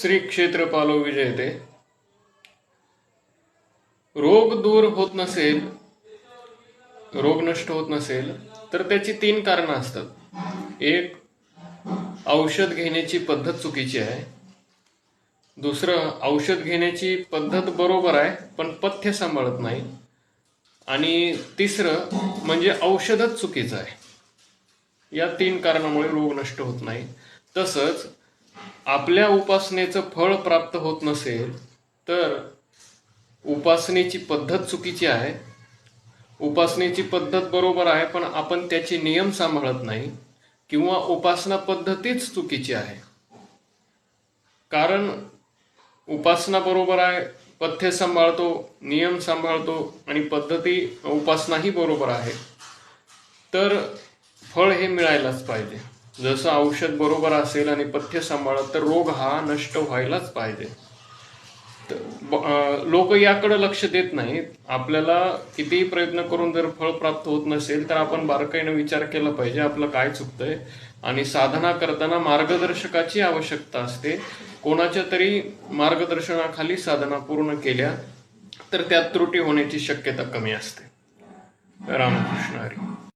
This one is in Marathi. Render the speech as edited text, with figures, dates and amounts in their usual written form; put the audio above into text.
श्री क्षेत्रपालो विजयते. रोग दूर होत नसेल, रोग नष्ट होत नसेल तर त्याची 3 कारणं असतात. एक, औषध घेण्याची पद्धत चुकीची आहे. दुसरं, औषध घेण्याची पद्धत बरोबर आहे पण पथ्य सांभाळत नाही. आणि तिसरं म्हणजे औषधच चुकीचं आहे. या 3 कारणामुळे रोग नष्ट होत नाही. तसंच आपल्या उपासनेचं फळ प्राप्त होत नसेल तर उपासनेची पद्धत चुकीची आहे. उपासनेची पद्धत बरोबर आहे पण आपण त्याचे नियम सांभाळत नाही, किंवा उपासना पद्धतीच चुकीची आहे. कारण उपासना बरोबर आहे, पथ्य सांभाळतो, नियम सांभाळतो आणि पद्धती उपासनाही बरोबर आहे, तर फळ हे मिळायलाच पाहिजे. जसं औषध बरोबर असेल आणि पथ्य सांभाळत तर रोग हा नष्ट व्हायलाच पाहिजे. लोक याकडे लक्ष देत नाहीत. आपल्याला कितीही प्रयत्न करून जर फळ प्राप्त होत नसेल तर आपण बारकाईने विचार केला पाहिजे आपलं काय चुकतंय. आणि साधना करताना मार्गदर्शकाची आवश्यकता असते. कोणाच्या तरी मार्गदर्शनाखाली साधना पूर्ण केल्या तर त्यात त्रुटी होण्याची शक्यता कमी असते. रामकृष्ण हरी.